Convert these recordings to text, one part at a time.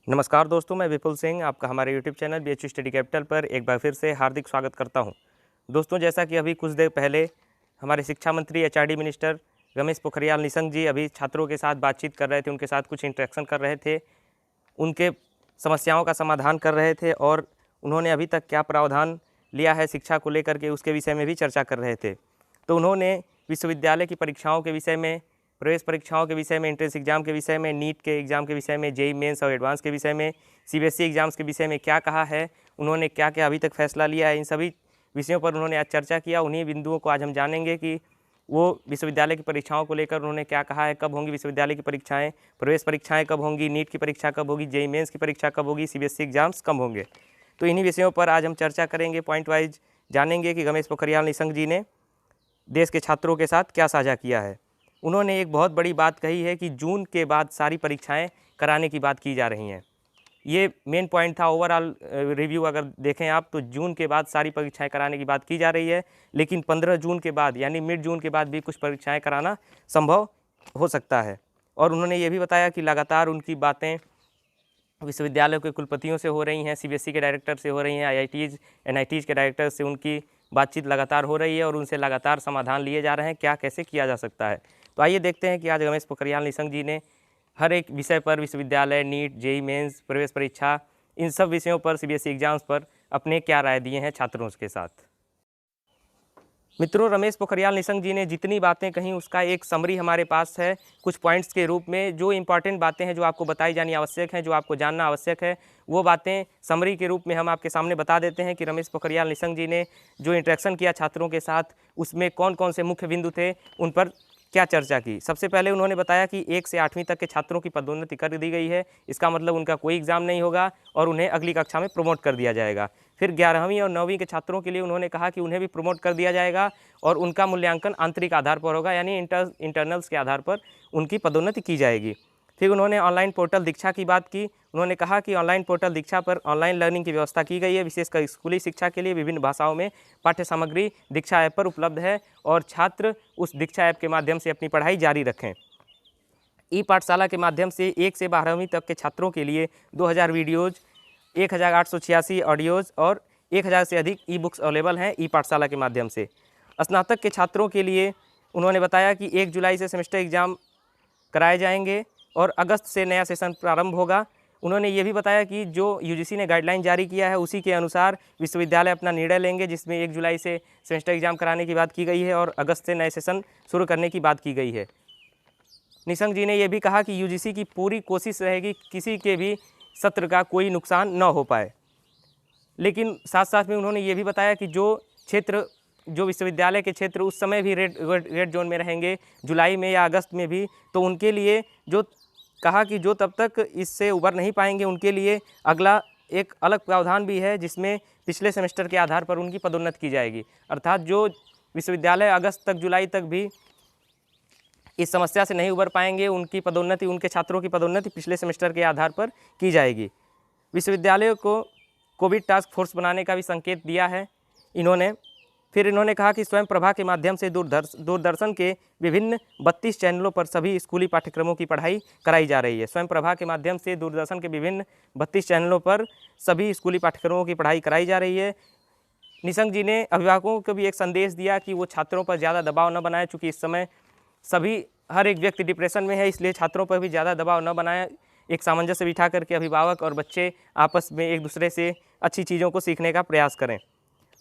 नमस्कार दोस्तों, मैं विपुल सिंह आपका हमारे YouTube channel BHU study capital पर एक बार फिर से हार्दिक स्वागत करता हूं। दोस्तों, जैसा कि अभी कुछ देर पहले हमारे शिक्षा मंत्री एचआरडी मिनिस्टर रमेश पोखरियाल निशंक जी अभी छात्रों के साथ बातचीत कर रहे थे, उनके साथ कुछ इंटरेक्शन कर रहे थे, उनके समस्याओं का समाधान कर रहे थे और उन्होंने अभी तक क्या प्रावधान लिया है शिक्षा को लेकर के उसके विषय में भी चर्चा कर रहे थे। तो उन्होंने विश्वविद्यालय की परीक्षाओं के विषय में, प्रवेश परीक्षाओं के विषय में, एंट्रेंस एग्ज़ाम के विषय में, नीट के एग्ज़ाम के विषय में, जेईई मेंस और एडवांस के विषय में, सीबीएसई एग्ज़ाम्स के विषय में क्या कहा है, उन्होंने क्या क्या अभी तक फैसला लिया है, इन सभी विषयों पर उन्होंने आज चर्चा किया। उन्हीं बिंदुओं को आज हम जानेंगे कि वो विश्वविद्यालय की परीक्षाओं को लेकर उन्होंने क्या कहा है, कब होंगी विश्वविद्यालय की परीक्षाएँ, प्रवेश परीक्षाएँ कब होंगी, नीट की परीक्षा कब होगी, जेईई मेंस की परीक्षा कब होगी, सीबीएसई एग्ज़ाम्स कब होंगे। तो इन्हीं विषयों पर आज हम चर्चा करेंगे, पॉइंट वाइज जानेंगे कि रमेश पोखरियाल निशंक जी ने देश के छात्रों के साथ क्या साझा किया है। उन्होंने एक बहुत बड़ी बात कही है कि जून के बाद सारी परीक्षाएं कराने की बात की जा रही हैं। ये मेन पॉइंट था। ओवरऑल रिव्यू अगर देखें आप तो जून के बाद सारी परीक्षाएं कराने की बात की जा रही है, लेकिन 15 जून के बाद यानी मिड जून के बाद भी कुछ परीक्षाएं कराना संभव हो सकता है। और उन्होंने ये भी बताया कि लगातार उनकी बातें विश्वविद्यालयों के कुलपतियों से हो रही हैं, सीबीएसई के डायरेक्टर से हो रही हैं, आईआईटीज़ एनआईटीज़ के डायरेक्टर से उनकी बातचीत लगातार हो रही है और उनसे लगातार समाधान लिए जा रहे हैं क्या कैसे किया जा सकता है। तो आइए देखते हैं कि आज रमेश पोखरियाल निशंक जी ने हर एक विषय पर, विश्वविद्यालय, नीट, जेईई मेंस, प्रवेश परीक्षा, इन सब विषयों पर, सीबीएसई एग्जाम्स पर अपने क्या राय दिए हैं छात्रों के साथ। मित्रों, रमेश पोखरियाल निशंक जी ने जितनी बातें कहीं उसका एक समरी हमारे पास है कुछ पॉइंट्स के रूप में। जो इंपॉर्टेंट बातें हैं, जो आपको बताई जानी आवश्यक है, जो आपको जानना आवश्यक है, वो बातें समरी के रूप में हम आपके सामने बता देते हैं कि रमेश पोखरियाल निशंक जी ने जो इंटरेक्शन किया छात्रों के साथ उसमें कौन कौन से मुख्य बिंदु थे, उन पर क्या चर्चा की। सबसे पहले उन्होंने बताया कि 1 से 8वीं तक के छात्रों की पदोन्नति कर दी गई है। इसका मतलब उनका कोई एग्ज़ाम नहीं होगा और उन्हें अगली कक्षा में प्रमोट कर दिया जाएगा। फिर 11वीं और 9वीं के छात्रों के लिए उन्होंने कहा कि उन्हें भी प्रमोट कर दिया जाएगा और उनका मूल्यांकन आंतरिक आधार पर होगा, यानी इंटरनल्स के आधार पर उनकी पदोन्नति की जाएगी। फिर उन्होंने ऑनलाइन पोर्टल दीक्षा की बात की। उन्होंने कहा कि ऑनलाइन पोर्टल दीक्षा पर ऑनलाइन लर्निंग की व्यवस्था की गई है। विशेषकर स्कूली शिक्षा के लिए विभिन्न भाषाओं में पाठ्य सामग्री दीक्षा ऐप पर उपलब्ध है और छात्र उस दीक्षा ऐप के माध्यम से अपनी पढ़ाई जारी रखें। ई पाठशाला के माध्यम से 1 से 12वीं तक के छात्रों के लिए 2000 वीडियोज़, 1886 ऑडियोज़ और 1000 से अधिक ई बुक्स अवेलेबल हैं ई पाठशाला के माध्यम से। स्नातक के छात्रों के लिए उन्होंने बताया कि 1 जुलाई से सेमेस्टर एग्ज़ाम कराए जाएंगे और अगस्त से नया सेशन प्रारंभ होगा। उन्होंने ये भी बताया कि जो यूजीसी ने गाइडलाइन जारी किया है उसी के अनुसार विश्वविद्यालय अपना निर्णय लेंगे, जिसमें 1 जुलाई से सेमेस्टर एग्ज़ाम कराने की बात की गई है और अगस्त से नए सेशन शुरू करने की बात की गई है। निशंक जी ने यह भी कहा कि यूजीसी की पूरी कोशिश रहेगी किसी के भी सत्र का कोई नुकसान न हो पाए, लेकिन साथ साथ में उन्होंने ये भी बताया कि जो विश्वविद्यालय के क्षेत्र उस समय भी रेड जोन में रहेंगे, जुलाई में या अगस्त में भी, तो उनके लिए जो तब तक इससे उबर नहीं पाएंगे उनके लिए अगला एक अलग प्रावधान भी है, जिसमें पिछले सेमेस्टर के आधार पर उनकी पदोन्नति की जाएगी। अर्थात जो विश्वविद्यालय अगस्त तक, जुलाई तक भी इस समस्या से नहीं उबर पाएंगे, उनकी पदोन्नति, उनके छात्रों की पदोन्नति पिछले सेमेस्टर के आधार पर की जाएगी। विश्वविद्यालयों को कोविड टास्क फोर्स बनाने का भी संकेत दिया है इन्होंने। फिर इन्होंने कहा कि स्वयं प्रभा के माध्यम से दूरदर्शन के विभिन्न 32 चैनलों पर सभी स्कूली पाठ्यक्रमों की पढ़ाई कराई जा रही है। स्वयं प्रभा के माध्यम से दूरदर्शन के विभिन्न 32 चैनलों पर सभी स्कूली पाठ्यक्रमों की पढ़ाई कराई जा रही है। निशंक जी ने अभिभावकों को भी एक संदेश दिया कि वो छात्रों पर ज़्यादा दबाव न बनाएं, चूँकि इस समय हर एक व्यक्ति डिप्रेशन में है, इसलिए छात्रों पर भी ज़्यादा दबाव न बनाएं। एक सामंजस्य बिठा करके अभिभावक और बच्चे आपस में एक दूसरे से अच्छी चीज़ों को सीखने का प्रयास करें।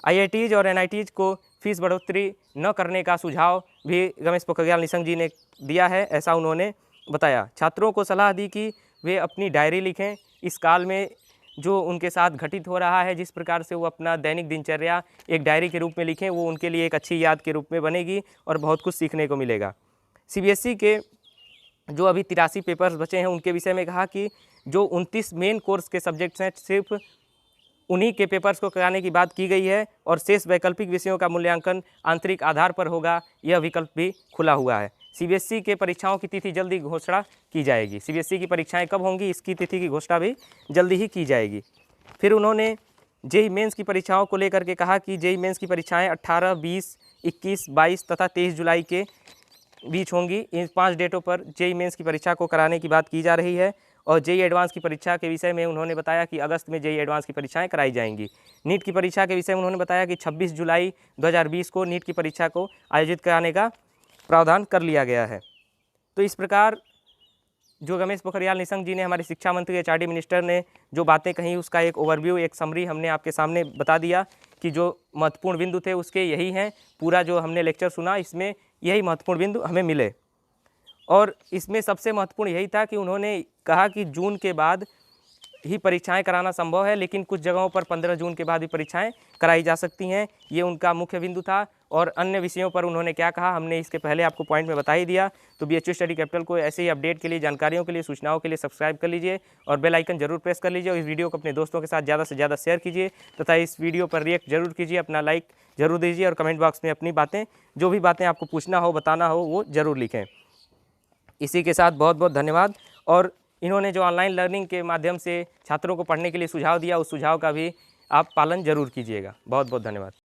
आईआईटीज़ और एनआईटीज़ को फीस बढ़ोतरी न करने का सुझाव भी रमेश पोखरियाल निशंक जी ने दिया है, ऐसा उन्होंने बताया। छात्रों को सलाह दी कि वे अपनी डायरी लिखें। इस काल में जो उनके साथ घटित हो रहा है, जिस प्रकार से वो अपना दैनिक दिनचर्या एक डायरी के रूप में लिखें, वो उनके लिए एक अच्छी याद के रूप में बनेगी और बहुत कुछ सीखने को मिलेगा। सीबीएसई के जो अभी 83 पेपर्स बचे हैं उनके विषय में कहा कि जो 29 मेन कोर्स के सब्जेक्ट्स हैं, सिर्फ उन्हीं के पेपर्स को कराने की बात की गई है और शेष वैकल्पिक विषयों का मूल्यांकन आंतरिक आधार पर होगा, यह विकल्प भी खुला हुआ है। सीबीएसई के परीक्षाओं की तिथि जल्दी घोषणा की जाएगी। सीबीएसई की परीक्षाएं कब होंगी, इसकी तिथि की घोषणा भी जल्दी ही की जाएगी। फिर उन्होंने जेईई मेंस की परीक्षाओं को लेकर के कहा कि जेईई मेंस की परीक्षाएं 18, 20, 21, 22 तथा 23 जुलाई के बीच होंगी। इन 5 डेटों पर जेईई मेंस की परीक्षा को कराने की बात की जा रही है और जेईई एडवांस की परीक्षा के विषय में उन्होंने बताया कि अगस्त में जेईई एडवांस की परीक्षाएं कराई जाएंगी। नीट की परीक्षा के विषय में उन्होंने बताया कि 26 जुलाई 2020 को नीट की परीक्षा को आयोजित कराने का प्रावधान कर लिया गया है। तो इस प्रकार जो रमेश पोखरियाल निशंक जी ने, हमारे शिक्षा मंत्री एचआरडी मिनिस्टर ने जो बातें कही, उसका एक ओवरव्यू, एक समरी हमने आपके सामने बता दिया कि जो महत्वपूर्ण बिंदु थे उसके यही हैं। पूरा जो हमने लेक्चर सुना इसमें यही महत्वपूर्ण बिंदु हमें मिले। और इसमें सबसे महत्वपूर्ण यही था कि उन्होंने कहा कि जून के बाद ही परीक्षाएं कराना संभव है, लेकिन कुछ जगहों पर 15 जून के बाद भी परीक्षाएं कराई जा सकती हैं। ये उनका मुख्य बिंदु था। और अन्य विषयों पर उन्होंने क्या कहा हमने इसके पहले आपको पॉइंट में बता ही दिया। तो BHU स्टडी कैपिटल को ऐसे ही अपडेट के लिए, जानकारियों के लिए, सूचनाओं के लिए सब्सक्राइब कर लीजिए और बेल आइकन जरूर प्रेस कर लीजिए। और इस वीडियो को अपने दोस्तों के साथ ज़्यादा से ज़्यादा शेयर कीजिए तथा इस वीडियो पर रिएक्ट जरूर कीजिए, अपना लाइक जरूर दीजिए और कमेंट बॉक्स में अपनी बातें, जो भी बातें आपको पूछना हो, बताना हो, वो ज़रूर लिखें। इसी के साथ बहुत बहुत धन्यवाद। और इन्होंने जो ऑनलाइन लर्निंग के माध्यम से छात्रों को पढ़ने के लिए सुझाव दिया, उस सुझाव का भी आप पालन जरूर कीजिएगा। बहुत बहुत धन्यवाद।